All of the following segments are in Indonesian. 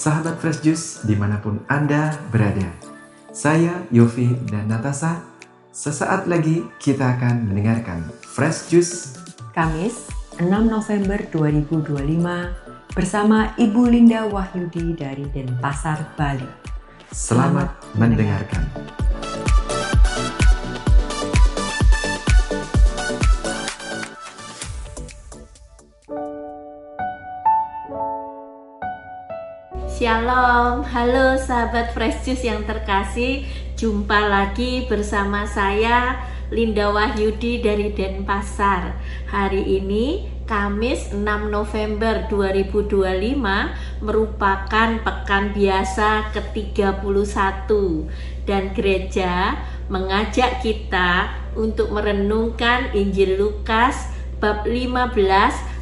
sahabat Fresh Juice dimanapun Anda berada. Saya Yofi dan Natasha. Sesaat lagi kita akan mendengarkan Fresh Juice Kamis 6 November 2025 bersama Ibu Linda Wahyudi dari Denpasar, Bali. Selamat mendengarkan. Shalom, halo sahabat Fresh Juice yang terkasih. Jumpa lagi bersama saya Linda Wahyudi dari Denpasar. Hari ini Kamis 6 November 2025 merupakan pekan biasa ke-31 dan gereja mengajak kita untuk merenungkan Injil Lukas bab 15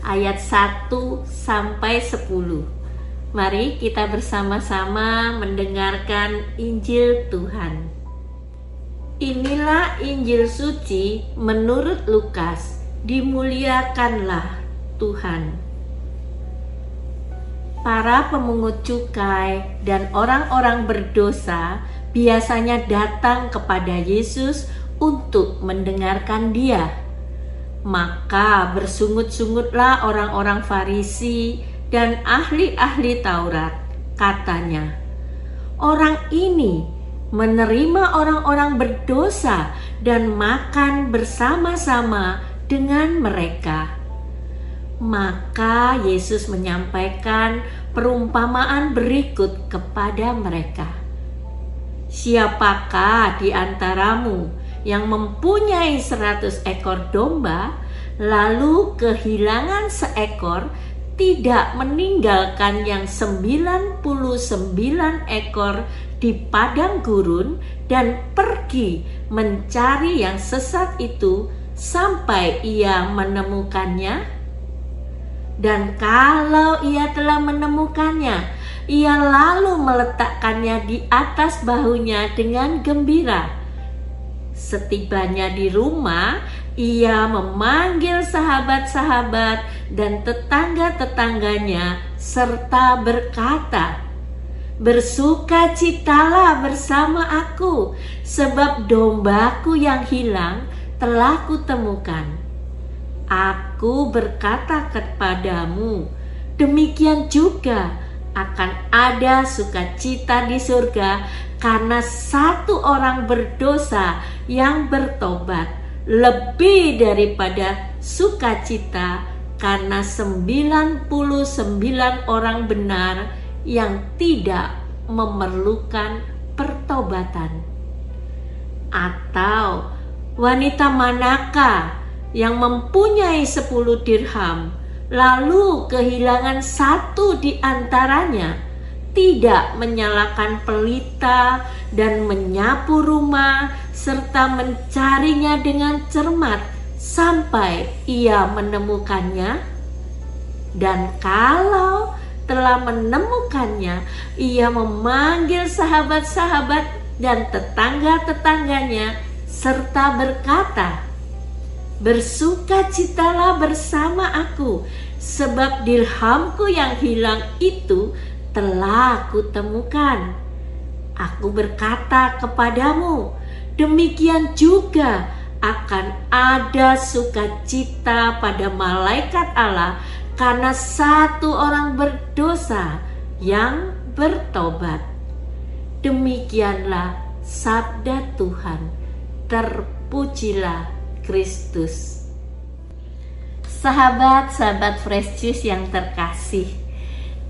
ayat 1 sampai 10. Mari kita bersama-sama mendengarkan Injil Tuhan. Inilah Injil suci menurut Lukas. Dimuliakanlah Tuhan. Para pemungut cukai dan orang-orang berdosa biasanya datang kepada Yesus untuk mendengarkan Dia. Maka bersungut-sungutlah orang-orang Farisi dan ahli-ahli Taurat, katanya, orang ini menerima orang-orang berdosa dan makan bersama-sama dengan mereka. Maka Yesus menyampaikan perumpamaan berikut kepada mereka. Siapakah di antaramu yang mempunyai 100 ekor domba, lalu kehilangan seekor, tidak meninggalkan yang 99 ekor di padang gurun dan pergi mencari yang sesat itu sampai ia menemukannya? Dan kalau ia telah menemukannya, ia lalu meletakkannya di atas bahunya dengan gembira. Setibanya di rumah, ia memanggil sahabat-sahabat dan tetangga-tetangganya serta berkata, bersukacitalah bersama aku, sebab dombaku yang hilang telah kutemukan. Aku berkata kepadamu, demikian juga akan ada sukacita di surga karena satu orang berdosa yang bertobat, lebih daripada sukacita karena 99 orang benar yang tidak memerlukan pertobatan. Atau wanita manakah yang mempunyai 10 dirham lalu kehilangan satu di antaranya, tidak menyalakan pelita dan menyapu rumah serta mencarinya dengan cermat sampai ia menemukannya? Dan kalau telah menemukannya, ia memanggil sahabat-sahabat dan tetangga-tetangganya serta berkata, bersukacitalah bersama aku, sebab dirhamku yang hilang itu telah kutemukan. Aku berkata kepadamu, demikian juga akan ada sukacita pada malaikat Allah karena satu orang berdosa yang bertobat. Demikianlah sabda Tuhan. Terpujilah Kristus. Sahabat-sahabat Fresh Juice yang terkasih,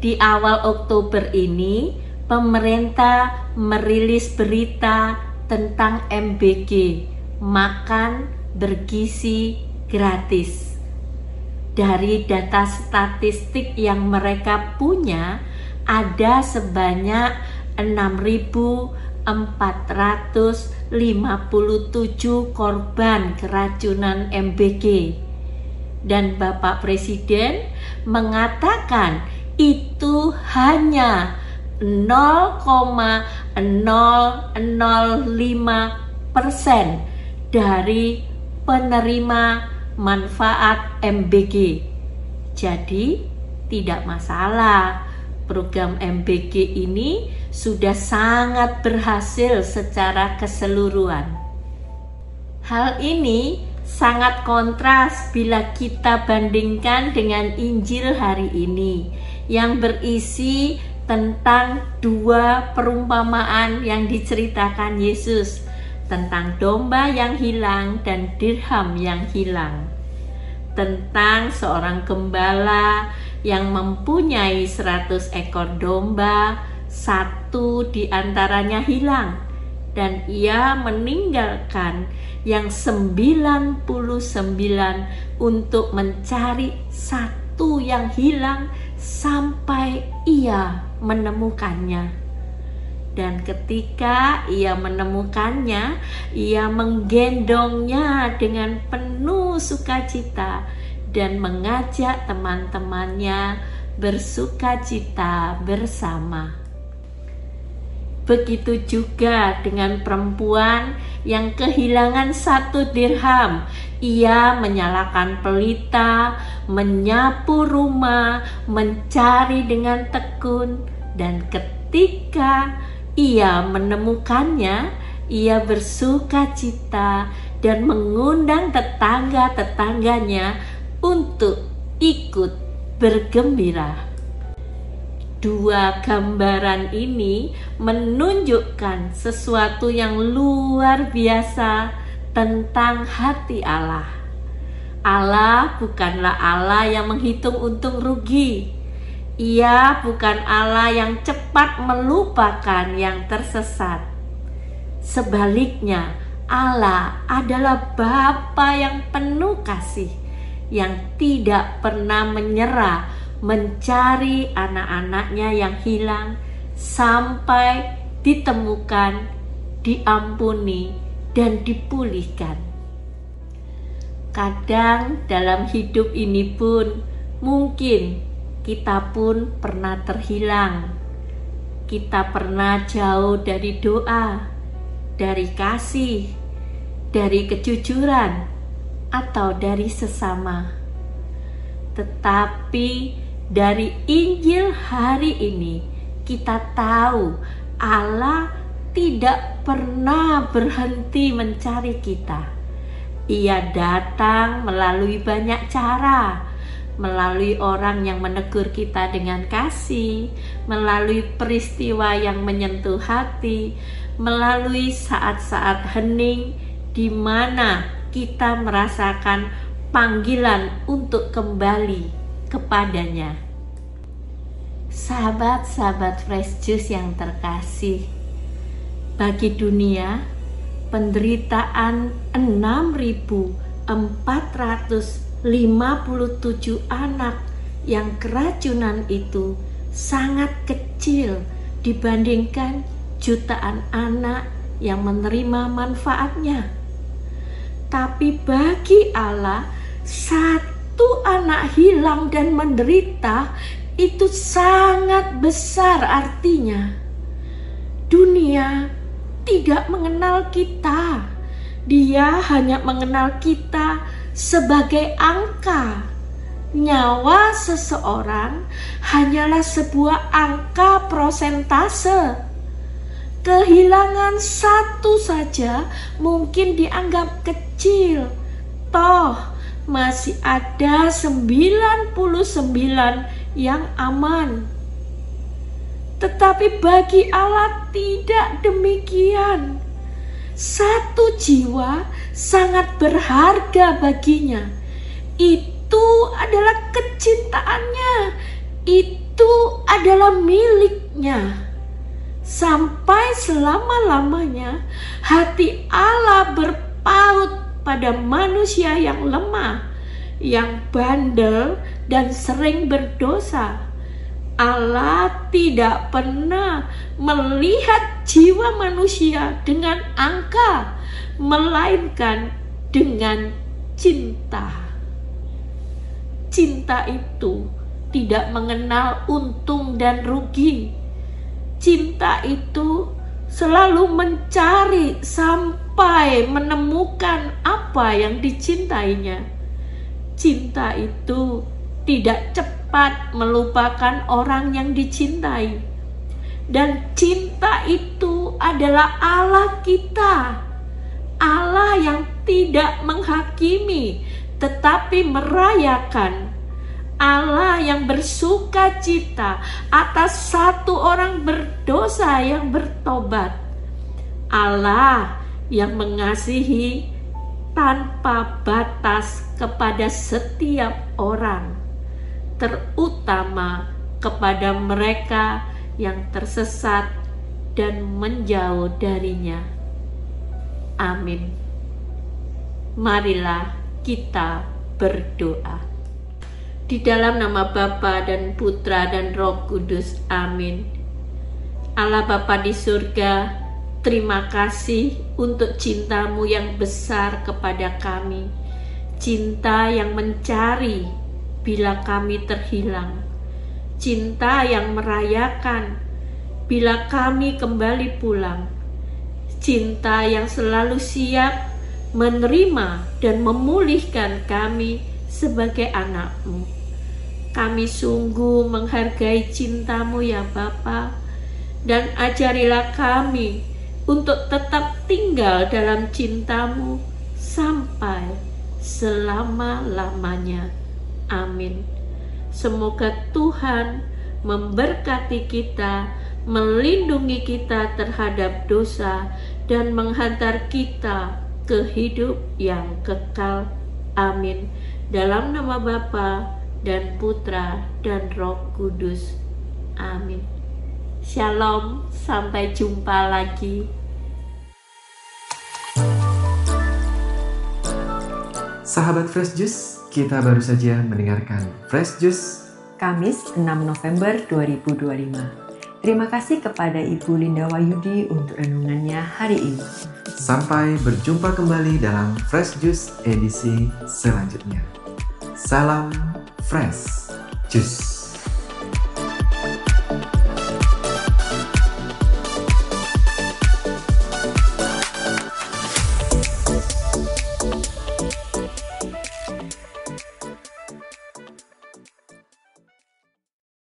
di awal Oktober ini pemerintah merilis berita tentang MBG, makan bergizi gratis. Dari data statistik yang mereka punya, ada sebanyak 6.457 korban keracunan MBG. Dan Bapak Presiden mengatakan itu hanya 0,005% dari penerima manfaat MBG. Jadi tidak masalah program MBG ini sudah sangat berhasil secara keseluruhan. Hal ini sangat kontras bila kita bandingkan dengan Injil hari ini yang berisi tentang dua perumpamaan yang diceritakan Yesus tentang domba yang hilang dan dirham yang hilang, tentang seorang gembala yang mempunyai 100 ekor domba, satu di antaranya hilang, dan ia meninggalkan yang 99 untuk mencari satu yang hilang sampai ia menemukannya. Dan ketika ia menemukannya, ia menggendongnya dengan penuh sukacita dan mengajak teman-temannya bersukacita bersama. Begitu juga dengan perempuan yang kehilangan 1 dirham. Ia menyalakan pelita, menyapu rumah, mencari dengan tekun, dan ketika ia menemukannya, ia bersukacita dan mengundang tetangga-tetangganya untuk ikut bergembira. Dua gambaran ini menunjukkan sesuatu yang luar biasa tentang hati Allah. Allah bukanlah Allah yang menghitung untung rugi. Ia bukan Allah yang cepat melupakan yang tersesat. Sebaliknya, Allah adalah Bapa yang penuh kasih, yang tidak pernah menyerah mencari anak-anaknya yang hilang sampai ditemukan, diampuni, dan dipulihkan. Kadang dalam hidup ini pun mungkin kita pun pernah terhilang. Kita pernah jauh dari doa, dari kasih, dari kejujuran, atau dari sesama. Tetapi dari Injil hari ini kita tahu Allah tidak pernah berhenti mencari kita. Ia datang melalui banyak cara, melalui orang yang menegur kita dengan kasih, melalui peristiwa yang menyentuh hati, melalui saat-saat hening di mana kita merasakan panggilan untuk kembali kepadanya. Sahabat-sahabat Fresh Juice yang terkasih, bagi dunia, penderitaan 6.457 anak yang keracunan itu sangat kecil dibandingkan jutaan anak yang menerima manfaatnya. Tapi bagi Allah, satu anak hilang dan menderita itu sangat besar artinya. Dunia tidak mengenal kita. Dia hanya mengenal kita sebagai angka. Nyawa seseorang hanyalah sebuah angka persentase. Kehilangan satu saja mungkin dianggap kecil. Toh masih ada 99 yang aman. Tetapi bagi Allah tidak demikian. Satu jiwa sangat berharga baginya. Itu adalah kecintaannya. Itu adalah miliknya. Sampai selama-lamanya hati Allah berpaut pada manusia yang lemah, yang bandel dan sering berdosa. Allah tidak pernah melihat jiwa manusia dengan angka, melainkan dengan cinta. Cinta itu tidak mengenal untung dan rugi. Cinta itu selalu mencari sampai menemukan apa yang dicintainya. Cinta itu tidak cepat cepat melupakan orang yang dicintai. Dan cinta itu adalah Allah kita. Allah yang tidak menghakimi, tetapi merayakan. Allah yang bersuka cita atas satu orang berdosa yang bertobat. Allah yang mengasihi tanpa batas kepada setiap orang, terutama kepada mereka yang tersesat dan menjauh darinya. Amin. Marilah kita berdoa. Di dalam nama Bapa dan Putra dan Roh Kudus. Amin. Allah Bapa di surga, terima kasih untuk cinta-Mu yang besar kepada kami. Cinta yang mencari bila kami terhilang. Cinta yang merayakan bila kami kembali pulang. Cinta yang selalu siap menerima dan memulihkan kami sebagai anak-Mu. Kami sungguh menghargai cinta-Mu ya Bapa, dan ajarilah kami untuk tetap tinggal dalam cinta-Mu sampai selama-lamanya. Amin. Semoga Tuhan memberkati kita, melindungi kita terhadap dosa, dan menghantar kita ke hidup yang kekal. Amin. Dalam nama Bapa dan Putra dan Roh Kudus. Amin. Shalom, sampai jumpa lagi. Sahabat Fresh Juice, kita baru saja mendengarkan Fresh Juice Kamis 6 November 2025. Terima kasih kepada Ibu Linda Wahyudi untuk renungannya hari ini. Sampai berjumpa kembali dalam Fresh Juice edisi selanjutnya. Salam Fresh Juice.